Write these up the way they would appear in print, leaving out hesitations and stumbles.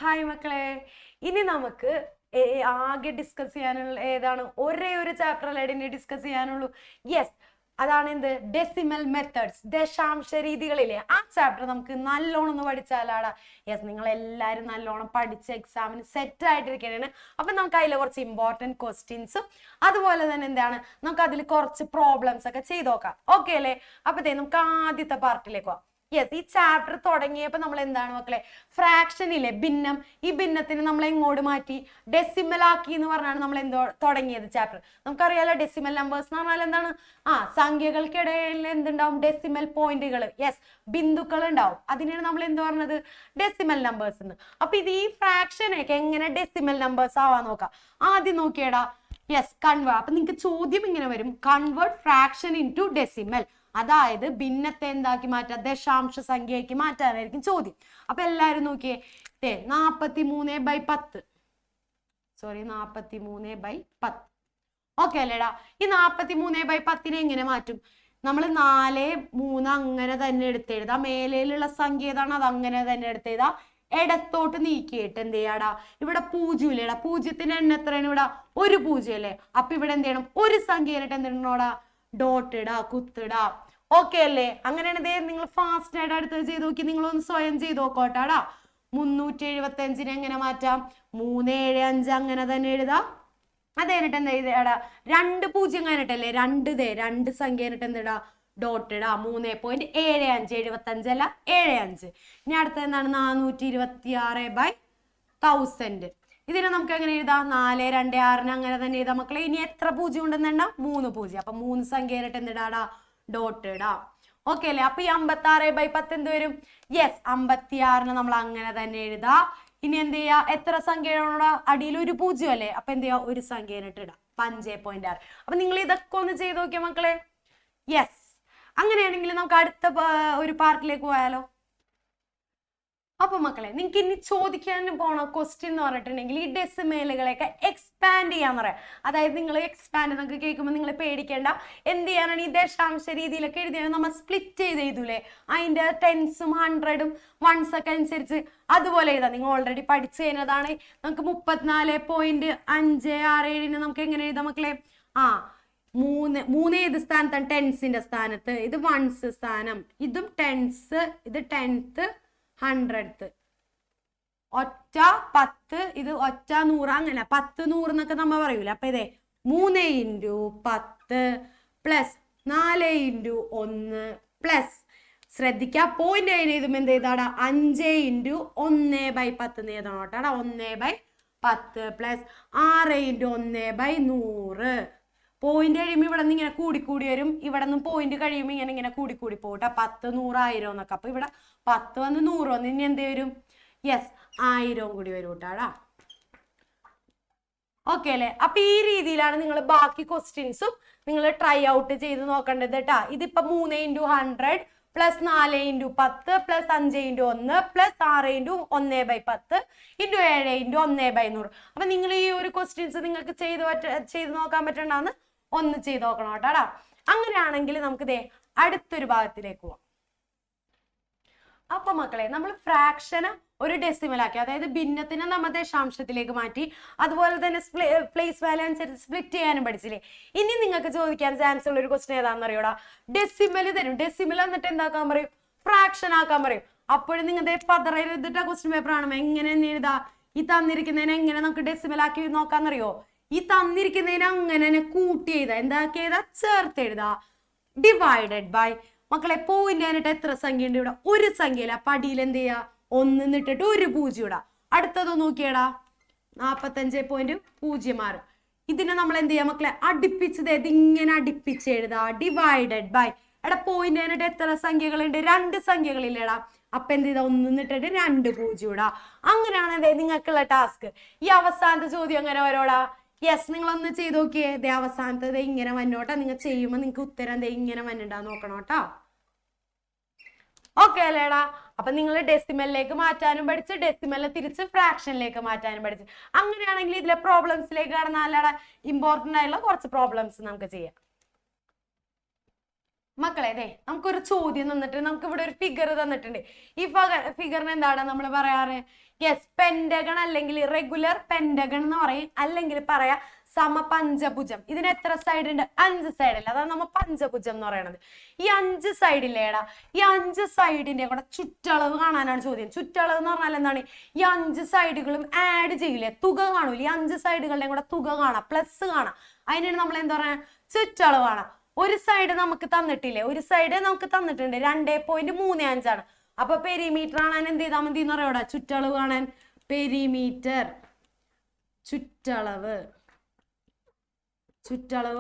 Hi മക്കളെ, ഇനി നമുക്ക് ആകെ ഡിസ്കസ് ചെയ്യാനുള്ള ഏതാണ്? ഒരേ ഒരു ചാപ്റ്ററിൽ ഇനി ഡിസ്കസ് ചെയ്യാനുള്ളൂ. യെസ്, അതാണ് എന്ത്? ഡെസിമൽ മെത്തേഡ്സ്, ദശാംശ രീതികളില്ലേ, ആ ചാപ്റ്റർ നമുക്ക് നല്ലോണം ഒന്ന് പഠിച്ചാലാടാ. യെസ്, നിങ്ങൾ എല്ലാവരും നല്ലോണം പഠിച്ച് എക്സാമിന് സെറ്റ് ആയിട്ടിരിക്കുകയാണ്. അപ്പൊ നമുക്ക് അതിൽ കുറച്ച് ഇമ്പോർട്ടൻറ്റ് ക്വസ്റ്റ്യൻസും അതുപോലെ തന്നെ എന്താണ്, നമുക്ക് അതിൽ കുറച്ച് പ്രോബ്ലംസ് ഒക്കെ ചെയ്ത് നോക്കാം. ഓക്കെ അല്ലേ? അപ്പത്തേ നമുക്ക് ആദ്യത്തെ പാർട്ടിലേക്ക് പോവാം. യെസ്, ഈ ചാപ്റ്റർ തുടങ്ങിയപ്പോ നമ്മൾ എന്താണ് മക്കളെ, ഫ്രാക്ഷൻ ഇല്ലേ, ഭിന്നം, ഈ ഭിന്നത്തിന് നമ്മൾ എങ്ങോട്ട് മാറ്റി? ഡെസിമൽ ആക്കി എന്ന് പറഞ്ഞാണ് നമ്മൾ എന്തോ തുടങ്ങിയത് ചാപ്റ്റർ. നമുക്കറിയാലോ ഡെസിമൽ നമ്പേഴ്സ് എന്ന് പറഞ്ഞാൽ എന്താണ്? സംഖ്യകൾക്കിടയിൽ എന്തുണ്ടാവും? ഡെസിമൽ പോയിന്റുകൾ, യെസ്, ബിന്ദുക്കൾ ഉണ്ടാവും. അതിനാണ് നമ്മൾ എന്ത് പറഞ്ഞത്? ഡെസിമൽ നമ്പേഴ്സ് എന്ന്. അപ്പൊ ഇത് ഈ ഫ്രാക്ഷനൊക്കെ എങ്ങനെ ഡെസിമൽ നമ്പേഴ്സ് ആവാൻ നോക്കാം. ആദ്യം നോക്കിയടാ, യെസ്, കൺവേർട്ട്. അപ്പൊ നിങ്ങൾക്ക് ചോദ്യം ഇങ്ങനെ വരും, convert fraction into decimal. അതായത് ഭിന്നത്തെ എന്താക്കി മാറ്റാം? ദശാംശ സംഖ്യയ്ക്ക് മാറ്റാനായിരിക്കും ചോദ്യം. അപ്പൊ എല്ലാരും നോക്കിയേ, 43/10, സോറി 43/10. ഓക്കെ അല്ലേടാ? ഈ 43/10 എങ്ങനെ മാറ്റും? നമ്മൾ 4, 3 അങ്ങനെ തന്നെ എടുത്തെഴുതാം. മേലേലുള്ള സംഖ്യ ഏതാണ് അത് അങ്ങനെ തന്നെ എടുത്തെഴുതാം. ഇടത്തോട്ട് നീക്കിയിട്ട് എന്ത് ചെയ്യാടാ? ഇവിടെ 0 ഇല്ലേടാ? 0ത്തിന്റെ എണ്ണം എത്രയാണ് ഇവിടെ? ഒരു 0 അല്ലേ? അപ്പൊ ഇവിടെ എന്ത് ചെയ്യണം? ഒരു സംഖ്യ എന്തിടണോടാ? ഡോട്ട് ഇടാ, കുത്തിടാ. ഓക്കെ അല്ലേ? അങ്ങനെയാണ്. നിങ്ങൾ ഫാസ്റ്റ് ആയിട്ട് അടുത്തത് ചെയ്ത് നോക്കി, നിങ്ങളൊന്ന് സ്വയം ചെയ്ത് നോക്കോട്ടാടാ. 375 എങ്ങനെ മാറ്റാം? 375 അങ്ങനെ തന്നെ എഴുതാം. അത് കഴിഞ്ഞിട്ട് എന്താ എഴുതാടാ? 2 0 കഴിഞ്ഞിട്ടല്ലേ? രണ്ട് സംഖ്യ കഴിഞ്ഞിട്ട് എന്തിടാ? ഡോട്ട് ഇടാ. 3.75, 75 അല്ല 75. ഇനി അടുത്ത എന്താണ്? 426/1000. ഇതിനെ നമുക്ക് എങ്ങനെ എഴുതാം? 4, 2, 6 അങ്ങനെ തന്നെ എഴുതാം മക്കളെ. ഇനി എത്ര 0 ഉണ്ടെന്ന് എണ്ണാം? 3 0. അപ്പൊ 3 സംഖ്യ എന്തിടാടാ? ഡോട്ട് ഇടാം. ഓക്കെ അല്ലേ? അപ്പൊ ഈ 56/10 എന്ത് വരും? യെസ്, 56 നമ്മൾ അങ്ങനെ തന്നെ എഴുതാം. ഇനി എന്ത് ചെയ്യാ? എത്ര സംഖ്യയോടാ? അടിയിൽ ഒരു 0 അല്ലേ? അപ്പൊ എന്ത് ചെയ്യാ? ഒരു സംഖ്യ ഇടാം, 5.6. അപ്പൊ നിങ്ങൾ ഇതൊക്കെ ഒന്ന് ചെയ്ത് നോക്കിയ മക്കളെ. യെസ്, അങ്ങനെയാണെങ്കിൽ നമുക്ക് അടുത്ത ഒരു പാർട്ടിലേക്ക് പോയാലോ. അപ്പൊ മക്കളെ, നിങ്ങൾക്ക് ഇനി ചോദിക്കാൻ പോണ ക്വസ്റ്റ്യൻ എന്ന് പറഞ്ഞിട്ടുണ്ടെങ്കിൽ ഈ ഡെസിമലുകളെയൊക്കെ എക്സ്പാൻഡ് ചെയ്യാന്ന് പറയാം. അതായത് നിങ്ങൾ എക്സ്പാൻഡ് എന്നൊക്കെ കേൾക്കുമ്പോൾ നിങ്ങൾ പേടിക്കേണ്ട. എന്ത് ചെയ്യാനാണ്? ഈ ദശാംശ രീതിയിലൊക്കെ എഴുതിയാണ് നമ്മൾ സ്പ്ലിറ്റ് ചെയ്ത് എഴുതൂലേ, അതിന്റെ 10s ഉം 100ഉം 1s ഒക്കെ അനുസരിച്ച് അതുപോലെ എഴുതാം. നിങ്ങൾ ഓൾറെഡി പഠിച്ചു കഴിഞ്ഞതാണ്. നമുക്ക് 34.567 നമുക്ക് എങ്ങനെ എഴുതാം മക്കളെ? 3 ഏത് സ്ഥാനത്താണ്? 10s സ്ഥാനത്ത്. ഇത് 1s സ്ഥാനം, ഇതും 10s, ഇത് 10th, 100th. ഒറ്റ 10, ഇത് ഒറ്റ 100, അങ്ങനെ 10 100 എന്നൊക്കെ നമ്മ പറയൂല. അപ്പൊ ഇതേ 3 × 10 പ്ലസ് 4 × 1 പ്ലസ്, ശ്രദ്ധിക്കുക പോയിന്റ് അതിന് എഴുതുമ്പോ എന്ത് ചെയ്താടാ? 5 × 1/10 എഴുതണം കേട്ടാടാ. 1/10 പ്ലസ് 6 × 1/100. പോയിന്റ് കഴിയുമ്പോൾ ഇവിടെ നിന്ന് ഇങ്ങനെ കൂടിക്കൂടി വരും. ഇവിടെ നിന്ന് പോയിന്റ് കഴിയുമ്പോൾ ഇങ്ങനെ കൂടിക്കൂടി പോട്ടെ. 10, 100, 1000 എന്നൊക്കെ. അപ്പൊ ഇവിടെ 10 വന്ന് 100 വന്ന് ഇനി എന്ത് വരും? യെസ്, 1000 കൂടി വരും കേട്ടാടാ. ഓക്കെ അല്ലേ? അപ്പൊ ഈ രീതിയിലാണ് നിങ്ങൾ ബാക്കി ക്വസ്റ്റ്യൻസും നിങ്ങൾ ട്രൈ ഔട്ട് ചെയ്ത് നോക്കേണ്ടത് കേട്ടാ. ഇതിപ്പോ 3 × 100 പ്ലസ് 4 × 10 പ്ലസ് 5 × 1 പ്ലസ് 6 × 1/10 × 7 × 1/100. അപ്പൊ നിങ്ങൾ ഈ ഒരു ക്വസ്റ്റ്യൻസ് നിങ്ങൾക്ക് ചെയ്ത് നോക്കാൻ പറ്റണ്ടാന്ന് ഒന്ന് ചെയ്ത് നോക്കണം കേട്ടാടാ. അങ്ങനെയാണെങ്കിൽ നമുക്ക് അടുത്തൊരു ഭാഗത്തിലേക്ക് പോവാം. അപ്പൊ മക്കളെ, നമ്മൾ ഫ്രാക്ഷന് ഒരു ഡെസിമൽ ആക്കി, അതായത് ഭിന്നത്തിനെ നമ്മൾ ദശാംശത്തിലേക്ക് മാറ്റി. അതുപോലെ തന്നെ പ്ലേസ് വാല്യൂ അനുസരിച്ച് സ്പ്ലിറ്റ് ചെയ്യാനും പഠിച്ചില്ലേ. ഇനി നിങ്ങൾക്ക് ചോദിക്കാൻ ചാൻസ് ഉള്ള ഒരു ക്വസ്റ്റ്യൻ ഏതാണെന്ന് അറിയോടാ? ഡെസിമൽ തരും. ഡെസിമൽ എന്നിട്ട് എന്താക്കാൻ പറയും? ഫ്രാക്ഷൻ ആക്കാൻ പറയും. അപ്പോഴും നിങ്ങളുടെ പതറെഴുതിട്ട ക്വസ്റ്റ്യൻ പേപ്പർ ആണ്. എങ്ങനെ എഴുതാ? ഈ തന്നിരിക്കുന്നതിനെ എങ്ങനെ നമുക്ക് ഡെസിമൽ ആക്കി നോക്കാന്നറിയോ? ഈ തന്നിരിക്കുന്നതിനെ അങ്ങനെ കൂട്ടി എഴുതാ. എന്താക്കി എഴുതാ? ചേർത്ത് എഴുതാ. Divided by. മക്കളെ, പോയിന്റ് ആയിട്ട് എത്ര സംഖ്യ ഉണ്ട് ഇവിടെ? ഒരു സംഖ്യയില്ല. അപ്പൊ അടിയിൽ എന്ത് ചെയ്യാ? 1 ഇട്ടിട്ട് ഒരു 0 ഇടാ. അടുത്തത് നോക്കിയടാ, 45.06. ഇതിനെ നമ്മൾ എന്ത് ചെയ്യാം മക്കളെ? അടുപ്പിച്ചത് ഇതിങ്ങനെ അടുപ്പിച്ച് എഴുതാ. Divided by. എടാ, പോയിന്റ് ആയിട്ട് എത്ര സംഖ്യകളുണ്ട്? 2 സംഖ്യകളില്ലേടാ. അപ്പൊ എന്ത് ചെയ്താ? 1 ഇട്ടിട്ട് 2 0 ഇടാ. അങ്ങനെയാണ് നിങ്ങൾക്കുള്ള ടാസ്ക്. ഈ അവസാനത്തെ ചോദ്യം അങ്ങനെ വരോടാ? യെസ്, നിങ്ങളൊന്ന് ചെയ്ത് നോക്കിയേ. അവസാനത്തത് ഇങ്ങനെ വന്നോട്ടെ. നിങ്ങൾ ചെയ്യുമ്പോൾ നിങ്ങൾക്ക് ഉത്തരം ഇങ്ങനെ വന്നിട്ടാ നോക്കണോട്ടാ. ഓക്കെ അല്ലേടാ? അപ്പൊ നിങ്ങൾ ഡെസിമലിലേക്ക് മാറ്റാനും പഠിച്ച്, ഡെസിമലിനെ തിരിച്ച് ഫ്രാക്ഷനിലേക്ക് മാറ്റാനും പഠിച്ച്. അങ്ങനെയാണെങ്കിൽ ഇതിലെ പ്രോബ്ലംസിലേക്ക് കടന്നാലടാ ഇമ്പോർട്ടന്റ് ആയിട്ടുള്ള കുറച്ച് പ്രോബ്ലംസ് നമുക്ക് ചെയ്യാം. മക്കളെ അതെ നമുക്കൊരു ചോദ്യം തന്നിട്ട് നമുക്ക് ഇവിടെ ഒരു ഫിഗർ തന്നിട്ടുണ്ട്. ഈ ഫിഗറിന് എന്താണ് നമ്മൾ പറയാറ്? യെസ്, പെന്റഗൺ അല്ലെങ്കിൽ റെഗുലർ പെന്റഗൺ എന്ന് പറയും, അല്ലെങ്കിൽ പറയാ സമപഞ്ചഭുജം. ഇതിന് എത്ര സൈഡ് ഉണ്ട്? 5 സൈഡ് അല്ല, അതാണ് നമ്മ പഞ്ചഭുജം എന്ന് പറയുന്നത്. ഈ 5 സൈഡില്ലേടാ, ഈ 5 സൈഡിന്റെ കൂടെ ചുറ്റളവ് കാണാനാണ് ചോദ്യം. ചുറ്റളവ് എന്ന് പറഞ്ഞാൽ എന്താണ്? ഈ 5 സൈഡുകളും ആഡ് ചെയ്യില്ലേ, തുക കാണൂല്ലേ? ഈ 5 സൈഡുകളുടെയും കൂടെ തുക കാണാം, പ്ലസ് കാണാം. അതിനാണ് നമ്മൾ എന്താ പറയാ? ചുറ്റളവ് കാണാം. ഒരു സൈഡ് നമുക്ക് തന്നിട്ടില്ലേ? ഒരു സൈഡ് നമുക്ക് തന്നിട്ടുണ്ട് 2.35 ആണ്. അപ്പൊ പെരിമീറ്റർ കാണാൻ എന്ത് ചെയ്താൽ മതി എന്ന് പറയോടാ? ചുറ്റളവ് കാണാൻ പെരിമീറ്റർ, ചുറ്റളവ്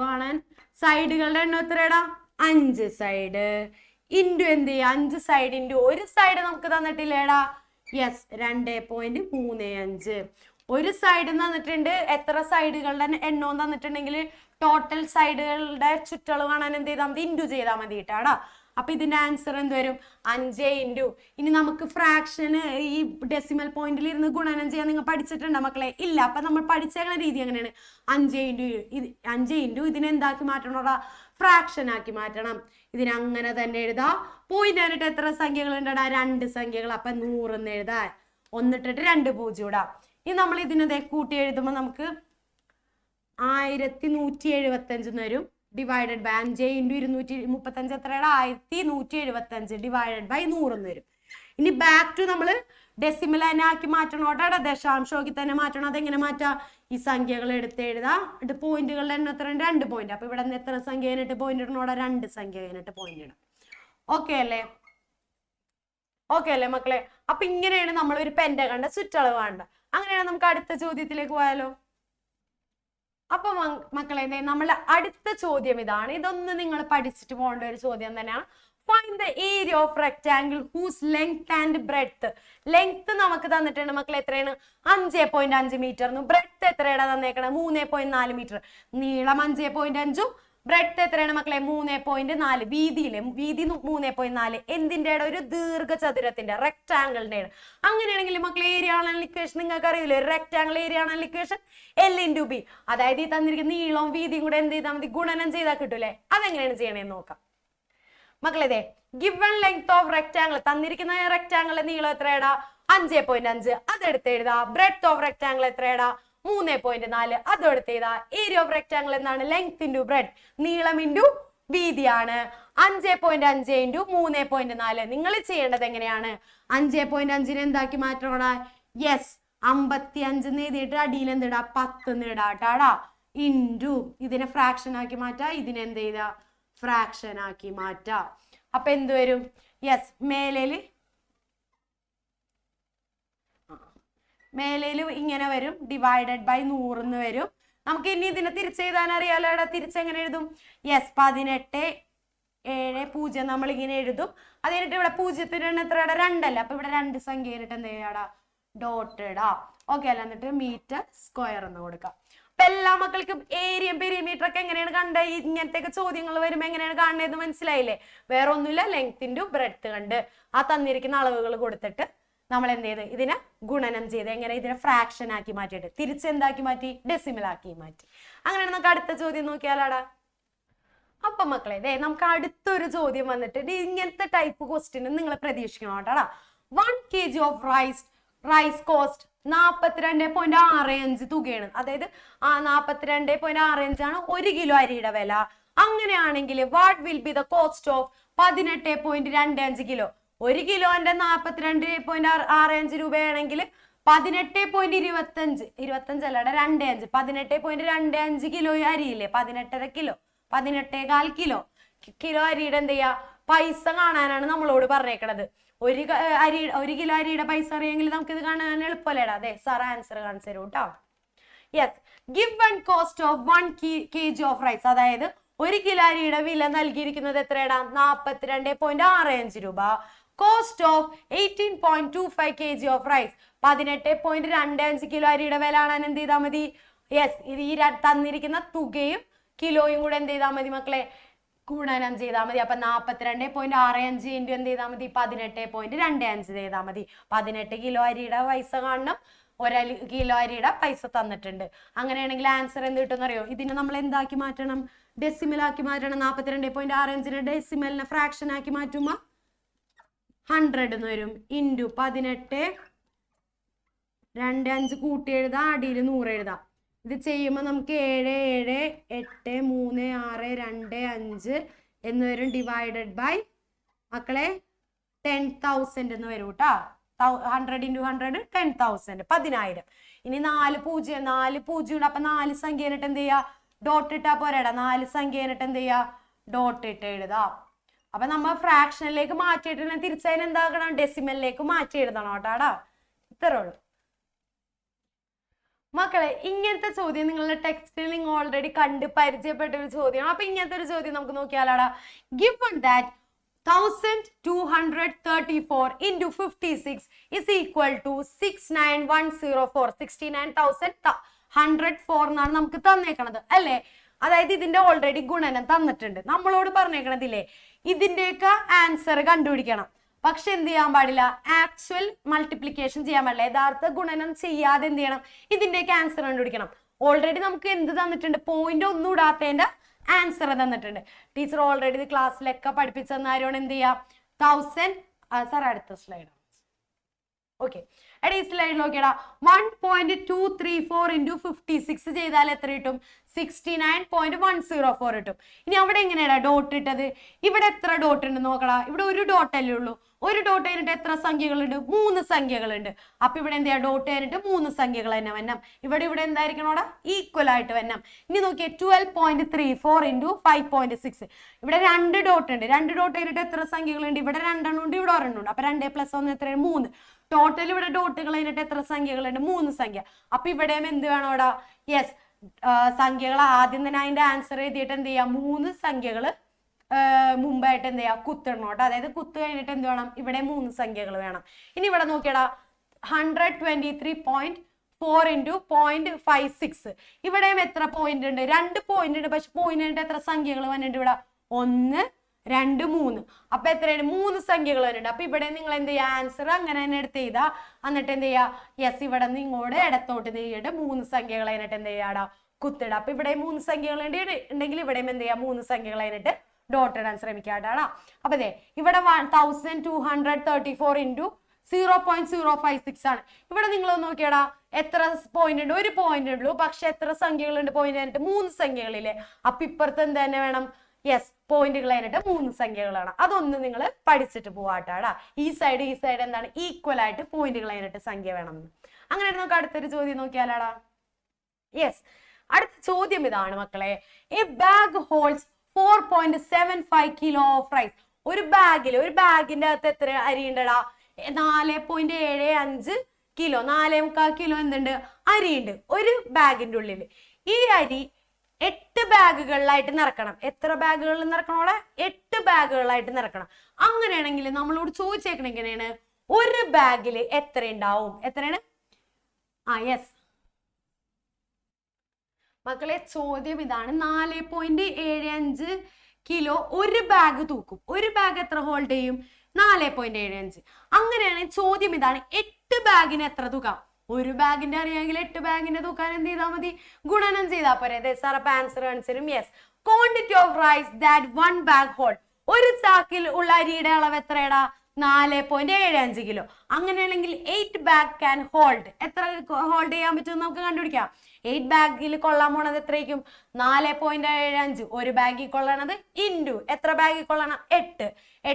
കാണാൻ സൈഡുകളുടെ എണ്ണം എത്രയാടാ? 5 സൈഡ് ഇൻറ്റു എന്ത് ചെയ്യുക? 5 സൈഡ് ഇൻറ്റു ഒരു സൈഡ് നമുക്ക് തന്നിട്ടില്ലേടാ? യെസ്, 2.35. ഒരു സൈഡ് തന്നിട്ടുണ്ട്. എത്ര സൈഡുകളുടെ എണ്ണവും തന്നിട്ടുണ്ടെങ്കിൽ ടോട്ടൽ സൈഡുകളുടെ ചുറ്റളവ് കാണാൻ എന്ത് ചെയ്താൽ മതി? ഇൻറ്റു ചെയ്താൽ മതി കേട്ടാടാ. അപ്പൊ ഇതിന്റെ ആൻസർ എന്ത് വരും? 5 ഇൻറ്റു. ഇനി നമുക്ക് ഫ്രാക്ഷന് ഈ ഡെസിമൽ പോയിന്റിൽ ഇരുന്ന് ഗുണനം ചെയ്യാൻ നിങ്ങൾ പഠിച്ചിട്ടുണ്ടോ മക്കളെ? ഇല്ല. അപ്പൊ നമ്മൾ പഠിച്ചേക്കുന്ന രീതി എങ്ങനെയാണ്? 5 ഇൻറ്റു ഇതിനെന്താക്കി മാറ്റണോടാ? ഫ്രാക്ഷൻ ആക്കി മാറ്റണം. ഇതിനെ അങ്ങനെ തന്നെ എഴുതാ. പോയിന്റ് ആയിട്ട് എത്ര സംഖ്യകൾ ഉണ്ടടാ? 2 സംഖ്യകൾ. അപ്പൊ 100 എന്ന് എഴുതാ. 1 ഇട്ടിട്ട് 2 0 ഇടാം. ഇനി നമ്മൾ ഇതിനെ കൂട്ടി എഴുതുമ്പോൾ നമുക്ക് 1175 വരും. ഡിവൈഡഡ് ബൈ 5 ഇൻറ്റു 235 എത്രയാണ്? 1175 ഡിവൈഡഡ് ബൈ 100 എന്ന് വരും. ഇനി ബാക്ക് ടു നമ്മൾ ഡെസിമൽ തന്നെ ആക്കി മാറ്റണോട്ടാ, ദശാംശമാക്കി തന്നെ മാറ്റണം. അതെങ്ങനെ മാറ്റാം? ഈ സംഖ്യകൾ എടുത്ത് എഴുതാം. എന്നിട്ട് പോയിന്റുകളുടെ എണ്ണം എത്ര? 2 പോയിന്റ്. അപ്പൊ ഇവിടെ നിന്ന് എത്ര സംഖ്യ കഴിഞ്ഞിട്ട് പോയിന്റ് ഇടണോടാ? 2 സംഖ്യ കഴിഞ്ഞിട്ട് പോയിന്റ് ഇടാം. ഓക്കെ അല്ലേ? ഓക്കെ അല്ലേ മക്കളെ? അപ്പൊ ഇങ്ങനെയാണ് നമ്മൾ ഒരു പെന്റഗണിന്റെ ചുറ്റളവ് കാണേണ്ടത്. അങ്ങനെയാണ് നമുക്ക് അടുത്ത ചോദ്യത്തിലേക്ക് പോയാലോ? അപ്പൊ മക്കളെ നമ്മളെ അടുത്ത ചോദ്യം ഇതാണ്. ഇതൊന്ന് നിങ്ങൾ പഠിച്ചിട്ട് പോകേണ്ട ഒരു ചോദ്യം തന്നെയാണ്. Find the area of rectangle whose length and breadth. Length നമുക്ക് തന്നിട്ടുണ്ട് മക്കളെ, എത്രയാണ്? 5.5 മീറ്റർ. ബ്രെഡ്ത്ത് എത്രയാണ് തന്നേക്കണം? 3.4 മീറ്റർ. നീളം 5.5, ബ്രെഡ്ത്ത് എത്രയാണ് മക്കളെ? 3.4. വീതിയിലെ വീതി 3.4. എന്തിന്റെ? ഒരു ദീർഘചതുരത്തിന്റെ, റെക്ടാംഗിളിന്റെ. അങ്ങനെയാണെങ്കിൽ മക്കളെ ഏരിയ ആണല്ലോ ഇക്വേഷൻ നിങ്ങൾക്ക് അറിയില്ലേ? റെക്ടാംഗിൾ ഏരിയ ആണല്ലോ ഇക്വേഷൻ L/B. അതായത് ഈ തന്നിരിക്കുന്ന നീളവും വീതിയും കൂടെ എന്ത് ചെയ്താൽ മതി? ഗുണനം ചെയ്താൽ കിട്ടൂലേ? അതെങ്ങനെയാണ് ചെയ്യണേന്ന് നോക്കാം മക്കളെ. ഗിവൺ ലെങ്ത് ഓഫ് റെക്ടാംഗിൾ, തന്നിരിക്കുന്ന റെക്ടാംഗിളിന്റെ നീളം എത്രയാടാ? 5.5. അതെടുത്ത് എഴുതാ. ബ്രെഡ്ത്ത് ഓഫ് റെക്ടാംഗിൾ എത്രയാടാ? 3.4. അതെടുത്ത് എഴുതാ. ഏരിയ ഓഫ് റെക്ടാംഗിൾ എന്താണ്? ലെങ്ത് ഇൻറ്റു ബ്രെഡ്, നീളം ഇൻറ്റു വീതിയാണ്. 5.5 ഇൻറ്റു 3.4. നിങ്ങൾ ചെയ്യേണ്ടത് എങ്ങനെയാണ്? 5.5 എന്താക്കി മാറ്റണോടാ? യെസ്, 55 എഴുതിയിട്ട് അടിയിൽ എന്തിടാ? 10 ഇടാട്ടാടാ. ഇൻറ്റു ഇതിനെ ഫ്രാക്ഷൻ ആക്കി മാറ്റാ. ഇതിനെന്ത് ചെയ്താ? ഫ്രാക്ഷൻ ആക്കി മാറ്റാ. അപ്പൊ എന്ത് വരും? യെസ്, മേലേല് ഇങ്ങനെ വരും. ഡിവൈഡഡ് ബൈ 100 എന്ന് വരും. നമുക്ക് ഇനി ഇതിനെ തിരിച്ചെഴുതാൻ അറിയാലോ. തിരിച്ചെങ്ങനെ എഴുതും? യെസ്, 18.70 നമ്മൾ ഇങ്ങനെ എഴുതും. അത് കഴിഞ്ഞിട്ട് ഇവിടെ 0 എത്രയുടെ? 2 അല്ല. അപ്പൊ ഇവിടെ 2 സംഖ്യ കഴിഞ്ഞിട്ട് എന്ത് ചെയ്യാടാ? ഡോട്ട് ഇടാ. ഓക്കെ അല്ല? എന്നിട്ട് മീറ്റർ സ്ക്വയർ എന്ന് കൊടുക്കാം. അപ്പൊ എല്ലാ മക്കൾക്കും ഏരിയയും പെരിമീറ്റർ ഒക്കെ എങ്ങനെയാണ് കണ്ടത്? ഇങ്ങനത്തെ ചോദ്യങ്ങൾ വരുമ്പോ എങ്ങനെയാണ് കാണുന്നത് മനസ്സിലായില്ലേ? വേറെ ഒന്നുമില്ല, ലെങ്ത് ഇൻറ്റു ബ്രെഡ്ത്ത് കണ്ട് ആ തന്നിരിക്കുന്ന അളവുകൾ കൊടുത്തിട്ട് നമ്മൾ എന്ത് ചെയ്ത് ഇതിനെ ഗുണനം ചെയ്ത് എങ്ങനെ ഇതിനെ ഫ്രാക്ഷൻ ആക്കി മാറ്റിയിട്ട് തിരിച്ചെന്താക്കി മാറ്റി? ഡെസിമൽ ആക്കി മാറ്റി. അങ്ങനെയാണ് നമുക്ക് അടുത്ത ചോദ്യം നോക്കിയാലാടാ. അപ്പൊ മക്കളെ നമുക്ക് അടുത്തൊരു ചോദ്യം വന്നിട്ട് ഇങ്ങനത്തെ ടൈപ്പ് ക്വസ്റ്റ്യൻ നിങ്ങൾ പ്രതീക്ഷിക്കണം കേട്ടാ. 1 kg ഓഫ് റൈസ് കോസ്റ്റ് 42.65 തുകയാണ്. അതായത് 42.65 ആണ് 1 കിലോ അരിയുടെ വില. അങ്ങനെയാണെങ്കിൽ what will be the cost of 18.25 kilo? 1 കിലോന്റെ 42.65 രൂപയാണെങ്കിൽ 18.25 അല്ലാതെ 25 18.25 കിലോ അരിയില്ലേ? 18.5 കിലോ 18.25 കിലോ അരിയുടെ എന്ത് ചെയ്യാ? പൈസ കാണാനാണ് നമ്മളോട് പറഞ്ഞേക്കണത്. 1 കിലോ അരിയുടെ പൈസ അറിയെങ്കിൽ നമുക്ക് ഇത് കാണാൻ എളുപ്പമല്ലേടാ? അതെ സാർ ആൻസർ കാണിച്ചു തരൂ കേട്ടോ. Yes, given cost of 1 kg of rice. അതായത് 1 കിലോ അരിയുടെ വില നൽകിയിരിക്കുന്നത് എത്രയാടാ? 42.65 രൂപ. Cost of 18.25 kg of rice. 18.25 kilo അരിയുടെ വില കാണാൻ എന്ത് ചെയ്താൽ മതി? യെസ്, ഇത് ഈ തന്നിരിക്കുന്ന തുകയും കിലോയും കൂടെ എന്ത് ചെയ്താൽ മതി മക്കളെ? ഗുണനം ചെയ്താൽ മതി. അപ്പൊ 42.65 ഇൻറ്റു എന്ത് ചെയ്താൽ മതി? 18.25 ചെയ്താൽ മതി. 18 കിലോ അരിയുടെ പൈസ കാണണം, 1 കിലോ അരിയുടെ പൈസ തന്നിട്ടുണ്ട്. അങ്ങനെയാണെങ്കിൽ ആൻസർ എന്ത് കിട്ടുമെന്ന് അറിയോ? ഇതിനെ നമ്മൾ എന്താക്കി മാറ്റണം? ഡെസിമൽ ആക്കി മാറ്റണം. 42.65 ഡെസിമലിനെ ഫ്രാക്ഷൻ ആക്കി മാറ്റുമ്പോ 100 എന്ന് വരും. ഇൻറ്റു 18 2 5 കൂട്ടി എഴുതാം, അടിയിൽ 100 എഴുതാം. ഇത് ചെയ്യുമ്പോൾ നമുക്ക് 7 7 8 3 6 2 5 എന്ന് വരും. ഡിവൈഡഡ് ബൈ മക്കളെ 10,000 എന്ന് വരും കേട്ടോ. 100 × 100 10,000 10,000. ഇനി 4 0 അപ്പൊ 4 സംഖ്യ എന്ത് ചെയ്യാ, ഡോട്ട് ഇട്ടാ പോരാടാ. 4 സംഖ്യ എന്ത് ചെയ്യാ, ഡോട്ട് ഇട്ട് എഴുതാം. അപ്പൊ നമ്മൾ ഫ്രാക്ഷനിലേക്ക് മാറ്റിയിട്ട് തിരിച്ചതിന് എന്താക്കണം, ഡെസിമലിലേക്ക് മാറ്റി എഴുതണം കേട്ടാടാ. ഇത്രേ ഉള്ളൂ മക്കളെ. ഇങ്ങനത്തെ ചോദ്യം നിങ്ങളുടെ ടെക്സ്റ്റിൽ നിങ്ങൾ ഓൾറെഡി കണ്ട് പരിചയപ്പെട്ട ഒരു ചോദ്യമാണ്. അപ്പൊ ഇങ്ങനത്തെ ഒരു ചോദ്യം നമുക്ക് നോക്കിയാലാടാ. Given that 1234 into 56 is equal to 69104 69,104 എന്നാണ് നമുക്ക് തന്നേക്കണത് അല്ലേ. അതായത് ഇതിന്റെ ഓൾറെഡി ഗുണനം തന്നിട്ടുണ്ട്. നമ്മളോട് പറഞ്ഞേക്കണതില്ലേ ഇതിന്റെയൊക്കെ ആൻസർ കണ്ടുപിടിക്കണം. പക്ഷെ എന്ത് ചെയ്യാൻ പാടില്ല, ആക്ച്വൽ മൾട്ടിപ്ലിക്കേഷൻ ചെയ്യാൻ പാടില്ല. യഥാർത്ഥ ഗുണനം ചെയ്യാതെ എന്ത് ചെയ്യണം, ഇതിന്റെയൊക്കെ ആൻസർ കണ്ടുപിടിക്കണം. ഓൾറെഡി നമുക്ക് എന്ത് തന്നിട്ടുണ്ട്, പോയിന്റ് ഒന്നും ഇടാത്തതിന്റെ ആൻസർ തന്നിട്ടുണ്ട്. ടീച്ചർ ഓൾറെഡി ഇത് ക്ലാസ്സിലൊക്കെ പഠിപ്പിച്ചു തന്നാരോട് എന്ത് ചെയ്യാം, 1000 സാർ അടുത്ത സ്ലൈഡ്. ഓക്കെ, എടാ ഈ സ്ലൈഡ് നോക്കിയടാ. 1.234 into 56 ചെയ്താൽ എത്ര കിട്ടും, 69.104 കിട്ടും. ഇനി അവിടെ എങ്ങനെയാടാ ഡോട്ട് ഇട്ടത്, ഇവിടെ എത്ര ഡോട്ട് ഉണ്ട് നോക്കടാ. ഇവിടെ ഒരു ഡോട്ട് അല്ലേ ഉള്ളൂ. ഒരു ഡോട്ട് കഴിഞ്ഞിട്ട് എത്ര സംഖ്യകളുണ്ട്, 3 സംഖ്യകളുണ്ട്. അപ്പൊ ഇവിടെ എന്ത് ചെയ്യാ, ഡോട്ട് കഴിഞ്ഞിട്ട് 3 സംഖ്യകൾ തന്നെ വന്നം. ഇവിടെ എന്തായിരിക്കണോടാ, ഈക്വൽ ആയിട്ട് വന്നം. ഇനി നോക്കിയേ 12.34 into 5.6. ഇവിടെ 2 ഡോട്ട് ഉണ്ട്. 2 ഡോട്ട് കഴിഞ്ഞിട്ട് എത്ര സംഖ്യകളുണ്ട്, ഇവിടെ 2 ഉണ്ട്, ഇവിടെ 1 ഉണ്ട്. അപ്പൊ 2 + 1 എത്രയാണ്, 3. ടോട്ടൽ ഇവിടെ ഡോട്ടുകൾ കഴിഞ്ഞിട്ട് എത്ര സംഖ്യകളുണ്ട്, 3 സംഖ്യ. അപ്പൊ ഇവിടെയും എന്ത് വേണോടാ, യെസ് സംഖ്യകൾ ആദ്യം തന്നെ അതിന്റെ ആൻസർ എഴുതിയിട്ട് എന്ത് ചെയ്യാം, 3 സംഖ്യകള് മുമ്പായിട്ട് എന്ത് ചെയ്യാം, കുത്തിടണം കേട്ടോ. അതായത് കുത്ത് കഴിഞ്ഞിട്ട് എന്ത് വേണം, ഇവിടെ 3 സംഖ്യകൾ വേണം. ഇനി ഇവിടെ നോക്കിയടാ 123.4 into 0.56. ഇവിടെയും എത്ര പോയിന്റ് ഉണ്ട്, 2 പോയിന്റ് ഉണ്ട്. പക്ഷെ പോയിന്റ് എത്ര സംഖ്യകൾ വന്നിട്ടുണ്ട് ഇവിടെ, 1 2 3. അപ്പൊ എത്രയാണ്, 3 സംഖ്യകൾ വരുന്നുണ്ട്. അപ്പൊ ഇവിടെ നിങ്ങൾ എന്ത് ചെയ്യുക, ആൻസർ അങ്ങനെ തന്നെ എടുത്ത് ചെയ്താ. എന്നിട്ട് എന്ത് ചെയ്യാ, യെസ് ഇവിടെ നിന്ന് ഇങ്ങോട്ട് ഇടത്തോട്ട് നീയിട്ട് 3 സംഖ്യകൾ അതിനിട്ട് എന്ത് ചെയ്യാടാ, കുത്തിട. അപ്പൊ ഇവിടെ 3 സംഖ്യകൾ ഉണ്ടെങ്കിൽ ഇവിടെയും എന്ത് ചെയ്യാം, 3 സംഖ്യകൾ അതിനിട്ട് ഡോട്ട് ഇടാൻ ശ്രമിക്കാട്ടാടാ. അപ്പൊ അതെ ഇവിടെ 1234 into 0.056 ആണ്. ഇവിടെ നിങ്ങൾ നോക്കിയടാ എത്ര പോയിന്റ് ഉണ്ട്, ഒരു പോയിന്റ് ഉള്ളൂ. പക്ഷെ എത്ര സംഖ്യകളുണ്ട്, പോയിന്റ് ആയിട്ട് 3 സംഖ്യകളില്ലേ. അപ്പൊ ഇപ്പുറത്ത് എന്ത് തന്നെ വേണം, യെസ് പോയിന്റുകൾ ആയിട്ട് 3 സംഖ്യകളാണ്. അതൊന്ന് നിങ്ങൾ പഠിച്ചിട്ട് പോവാട്ടാടാ. ഈ സൈഡ് എന്താണ്, ഈക്വൽ ആയിട്ട് പോയിന്റുകൾ ആയിട്ട് സംഖ്യ വേണം. അങ്ങനെ നമുക്ക് അടുത്തൊരു ചോദ്യം നോക്കിയാലാടാ. യെസ് അടുത്ത ചോദ്യം ഇതാണ് മക്കളെ. A bag holds 4.75 kilo of rice. ഒരു ബാഗിന്റെ അകത്ത് എത്ര അരി ഉണ്ടടാ, 4.75 കിലോ, 4.25 കിലോ എന്തുണ്ട്, അരിയുണ്ട് ഒരു ബാഗിന്റെ ഉള്ളിൽ. ഈ അരി 8 ബാഗുകളിലായിട്ട് നിറക്കണം. എത്ര ബാഗുകളിൽ നിറക്കണോടെ, 8 ബാഗുകളായിട്ട് നിറക്കണം. അങ്ങനെയാണെങ്കിൽ നമ്മളോട് ചോദിച്ചേക്കണ എങ്ങനെയാണ്, ഒരു ബാഗിൽ എത്ര ഉണ്ടാവും, എത്രയാണ്, യെസ് മക്കളെ ചോദ്യം ഇതാണ്. 4.75 കിലോ ഒരു ബാഗ് തൂക്കും. ഒരു ബാഗ് എത്ര ഹോൾഡ് ചെയ്യും, 4.75. അങ്ങനെയാണെങ്കിൽ ചോദ്യം ഇതാണ്, 8 ബാഗിന് എത്ര തൂക്കാം. ഒരു ബാഗിന്റെ അറിയാമെങ്കിൽ 8 ബാഗിന്റെ തൂക്കാൻ എന്ത് ചെയ്താൽ മതി, ഗുണനം ചെയ്താൽ പോരെ. സാർ അപ്പൊ ആൻസർ കാണിച്ചുതരും. Yes quantity of rice that 1 bag hold. ഒരു ചാക്കിൽ ഉള്ള അരിയുടെ അളവ് എത്രയാടാ, 4.75 കിലോ. അങ്ങനെയാണെങ്കിൽ 8 ബാഗ് ക്യാൻ ഹോൾഡ്. എത്ര ഹോൾഡ് ചെയ്യാൻ പറ്റും നമുക്ക് കണ്ടുപിടിക്കാം. 8 ബാഗിൽ കൊള്ളാൻ പോണത് എത്രയ്ക്കും, 4.75. ഒരു ബാഗിൽ കൊള്ളണത് ഇൻറ്റു എത്ര ബാഗിൽ കൊള്ളണം, 8 =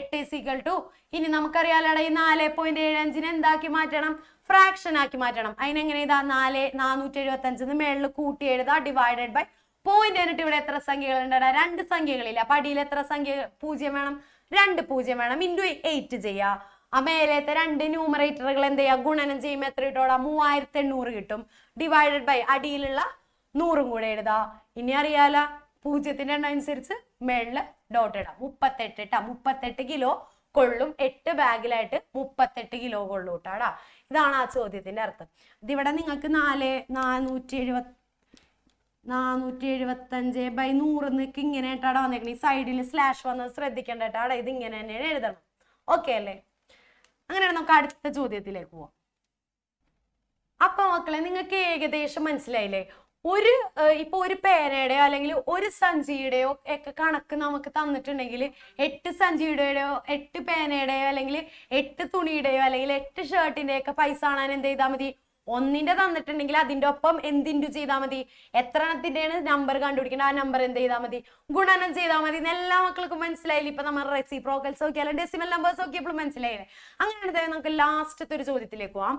ഇനി നമുക്കറിയാലോ ഈ 4.75 എന്താക്കി മാറ്റണം, ഫ്രാക്ഷൻ ആക്കി മാറ്റണം. അതിനെങ്ങനെ ഇതാ 475 മേളിൽ കൂട്ടി എഴുതാ, ഡിവൈഡഡ് ബൈ പോയിന്റ് എന്നിട്ട് ഇവിടെ എത്ര സംഖ്യകൾ ഉണ്ടാ, 2 സംഖ്യകളില്ല. അപ്പൊ അടിയിൽ എത്ര സംഖ്യ 0 വേണം, 2 0 വേണം. ഇൻറ്റു 8 ചെയ്യാ. ആ മേലത്തെ 2 ന്യൂമറേറ്ററുകൾ എന്ത് ചെയ്യാ, ഗുണനം ചെയ്യുമ്പോൾ എത്ര കിട്ടോടാ, 3800 കിട്ടും. ഡിവൈഡഡ് ബൈ അടിയിലുള്ള 100 കൂടെ എഴുതാ. ഇനി അറിയാല 0ന്റെ എണ്ണം അനുസരിച്ച് മേളില് ഡോട്ട് ഇടാം. 38 കിലോ കൊള്ളും. 8 ബാഗിലായിട്ട് 38 കിലോ കൊള്ളൂ കേട്ടാടാ. ഇതാണ് ആ ചോദ്യത്തിന്റെ അർത്ഥം. ഇതിവിടെ നിങ്ങൾക്ക് 475/100 ഇങ്ങനെ ആയിട്ടാണ് വന്നേക്കണേ. ഈ സൈഡിൽ സ്ലാഷ് വന്നത് ശ്രദ്ധിക്കേണ്ട കേട്ടാടാ. ഇത് ഇങ്ങനെ തന്നെയാണ് എഴുതണം. ഓക്കെ അല്ലേ? അങ്ങനെയാണ് നമുക്ക് അടുത്ത ചോദ്യത്തിലേക്ക് പോവാം. അപ്പൊ മക്കളെ നിങ്ങൾക്ക് ഏകദേശം മനസ്സിലായില്ലേ, ഇപ്പൊ ഒരു പേനയുടെയോ അല്ലെങ്കിൽ ഒരു സഞ്ചിയുടെയോ ഒക്കെ കണക്ക് നമുക്ക് തന്നിട്ടുണ്ടെങ്കിൽ 8 സഞ്ചിയുടെയോ 8 പേനയുടെയോ അല്ലെങ്കിൽ 8 തുണിയുടെയോ അല്ലെങ്കിൽ 8 ഷർട്ടിന്റെ ഒക്കെ പൈസ കാണാൻ എന്ത് ചെയ്താൽ മതി? ഒന്നിന്റെ തന്നിട്ടുണ്ടെങ്കിൽ അതിന്റെ ഒപ്പം എന്തിൻറ്റു ചെയ്താൽ മതി? എത്ര എണ്ണത്തിന്റെയാണ് നമ്പർ കണ്ടുപിടിക്കേണ്ടത്, ആ നമ്പർ എന്ത് ചെയ്താൽ മതി? ഗുണനം ചെയ്താൽ മതി. എല്ലാ മക്കൾക്കും മനസ്സിലായില്ല? ഇപ്പൊ നമ്മൾ റെസിപ്രോക്കൽസ് നോക്കിയാലും ഡെസിമൽ നമ്പേഴ്സ് നോക്കിയപ്പോൾ മനസ്സിലായില്ലേ? അങ്ങനെ നമുക്ക് ലാസ്റ്റത്തെ ഒരു ചോദ്യത്തിലേക്ക് പോവാം.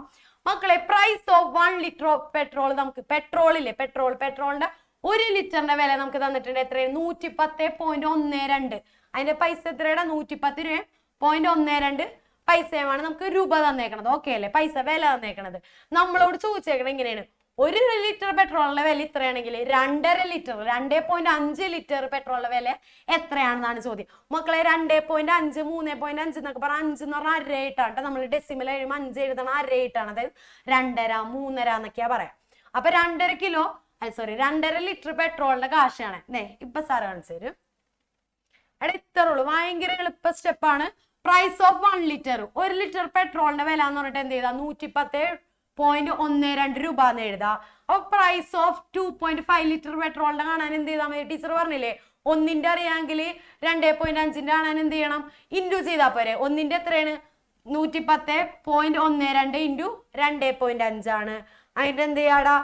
മക്കളെ, price of 1 litre of petrol, നമുക്ക് പെട്രോളിന്റെ 1 ലിറ്ററിന്റെ വില നമുക്ക് തന്നിട്ടുണ്ട്. എത്രയാണ്? 110.12. അതിന്റെ പൈസ എത്രയാണ്? 110.12 പൈസയുമാണ് നമുക്ക് രൂപ തന്നേക്കണത്. ഓക്കെ അല്ലേ? പൈസ വില തന്നേക്കണത്. നമ്മളോട് ചോദിച്ചേക്കണം എങ്ങനെയാണ്? 1 ലിറ്റർ പെട്രോളിന്റെ വില ഇത്രയാണെങ്കിൽ 2.5 ലിറ്റർ പെട്രോളിന്റെ വില എത്രയാണെന്നാണ് ചോദ്യം. മക്കളെ, 2.5 3.5 എന്നൊക്കെ പറഞ്ഞാൽ 5 എന്ന് പറഞ്ഞാൽ അരയായിട്ടാണ്. നമ്മൾ ഡെസിമൽ എഴുതുമ്പോൾ 5 എഴുതണം അരയായിട്ടാണ്. അതായത് 2.5 3.5 എന്നൊക്കെയാ പറയാം. അപ്പൊ 2.5 ലിറ്റർ പെട്രോളിന്റെ കാശാണ്. ഇപ്പൊ സാറ് കാണിച്ചു തരും. ഇത്രേ ഉള്ളൂ. ഭയങ്കര എളുപ്പ സ്റ്റെപ്പാണ്. പ്രൈസ് ഓഫ് 1 ലിറ്റർ, 1 ലിറ്റർ പെട്രോളിന്റെ വില എന്ന് പറഞ്ഞിട്ട് എന്ത് ചെയ്താ? 110.12 രൂപ എന്ന് എഴുതാ. അപ്പൊ പ്രൈസ് ഓഫ് 2.5 ലിറ്റർ പെട്രോളിന്റെ കാണാൻ എന്ത് ചെയ്താൽ മതി? ടീച്ചർ പറഞ്ഞില്ലേ, ഒന്നിന്റെ അറിയാമെങ്കിൽ 2.5ന്റെ കാണാൻ എന്ത് ചെയ്യണം? ഇൻറ്റു ചെയ്താൽ പോരെ. ഒന്നിന്റെ എത്രയാണ്? 110.12 ഇൻറ്റു 2.5 ആണ്. അതിന്റെ എന്ത് ചെയ്യാടാ?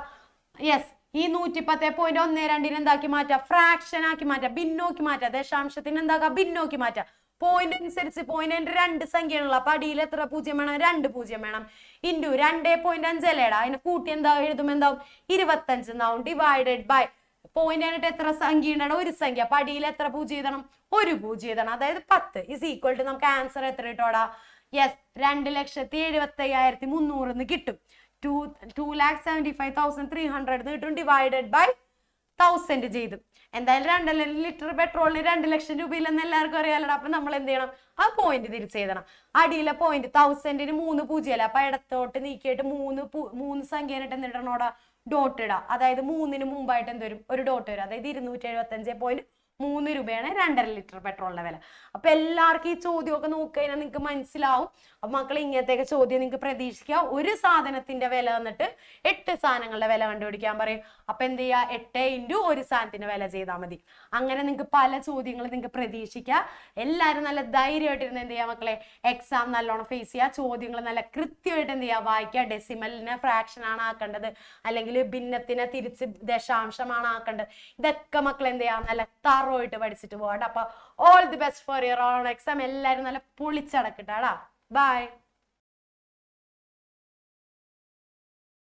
യെസ്, ഈ 110.12 എന്താക്കി മാറ്റാം? ഫ്രാക്ഷൻ ആക്കി മാറ്റാം, ഭിന്നോക്കി മാറ്റാം. ദശാംശത്തിന് എന്താക്കാം? ഭിന്നോക്കി മാറ്റാം. പോയിന്റ് അനുസരിച്ച് പോയിന്റ് 2 സംഖ്യയാണല്ലോ. അപ്പൊ അടിയിൽ എത്ര 0 വേണം? 2 0 വേണം. ഇൻറ്റു 2.5 അല്ലേടാ. അതിന് കൂട്ടി എന്താ എഴുതുമ്പോ എന്താവും? 25 എന്നാവും. ഡിവൈഡഡ് ബൈ പോയിന്റ് ആയിട്ട് എത്ര സംഖ്യ ഉണ്ടാവും? 1 സംഖ്യ. അപ്പൊ അടിയിൽ എത്ര 0 എഴുതണം? 1 0 എഴുതണം. അതായത് 10 ഇസ് ഈക്വൽ ടു നമുക്ക് ആൻസർ എത്ര കിട്ടോടാ? യെസ്, 2,75,300 കിട്ടും. 2,75,300 കിട്ടും. ഡിവൈഡഡ് ബൈ 1000 ചെയ്തു. എന്തായാലും 2 ലിറ്റർ പെട്രോളിന് 2 ലക്ഷം രൂപയിലെന്ന് എല്ലാവർക്കും അറിയാലോ. അപ്പൊ നമ്മൾ എന്ത് ചെയ്യണം? ആ പോയിന്റ് തിരിച്ചെഴുതണം. അടിയിലെ പോയിന്റ് 1000ന് 3 0 അല്ല. അപ്പൊ ഇടത്തോട്ട് നീക്കിയിട്ട് 3 സംഖ്യയായിട്ട് എന്തിടണോടാ? ഡോട്ട് ഇടാം. അതായത് 3ന് മുമ്പായിട്ട് എന്ത് വരും? ഒരു ഡോട്ട് വരും. അതായത് 275.3 രൂപയാണ് 2.5 ലിറ്റർ പെട്രോളിന്റെ വില. അപ്പൊ എല്ലാവർക്കും ഈ ചോദ്യമൊക്കെ നോക്കിക്കഴിഞ്ഞാൽ നിങ്ങൾക്ക് മനസ്സിലാവും. അപ്പൊ മക്കൾ ഇങ്ങനത്തെയൊക്കെ ചോദ്യം നിങ്ങൾക്ക് പ്രതീക്ഷിക്കുക. ഒരു സാധനത്തിന്റെ വില തന്നിട്ട് 8 സാധനങ്ങളുടെ വില കണ്ടുപിടിക്കാൻ പറയും. അപ്പൊ എന്ത് ചെയ്യുക? 8 ഇൻറ്റു ഒരു സാധനത്തിന്റെ വില ചെയ്താൽ മതി. അങ്ങനെ നിങ്ങൾക്ക് പല ചോദ്യങ്ങൾ നിങ്ങൾക്ക് പ്രതീക്ഷിക്കുക. എല്ലാവരും നല്ല ധൈര്യമായിട്ടിരുന്ന് എന്ത് ചെയ്യുക മക്കളെ? എക്സാം നല്ലോണം ഫേസ് ചെയ്യുക. ചോദ്യങ്ങൾ നല്ല കൃത്യമായിട്ട് എന്ത് ചെയ്യുക? വായിക്കുക. ഡെസിമലിനെ ഫ്രാക്ഷൻ ആണ് ആക്കേണ്ടത്, അല്ലെങ്കിൽ ഭിന്നത്തിനെ തിരിച്ച് ദശാംശമാണ് ആക്കേണ്ടത്. ഇതൊക്കെ മക്കൾ എന്ത് ചെയ്യുക? നല്ല തറവായിട്ട് പഠിച്ചിട്ട് പോകട്ടെ. അപ്പൊ all the best for your own exam. എല്ലാവരും നല്ല പൊളിച്ചടക്കട്ടാടാ. ബൈ.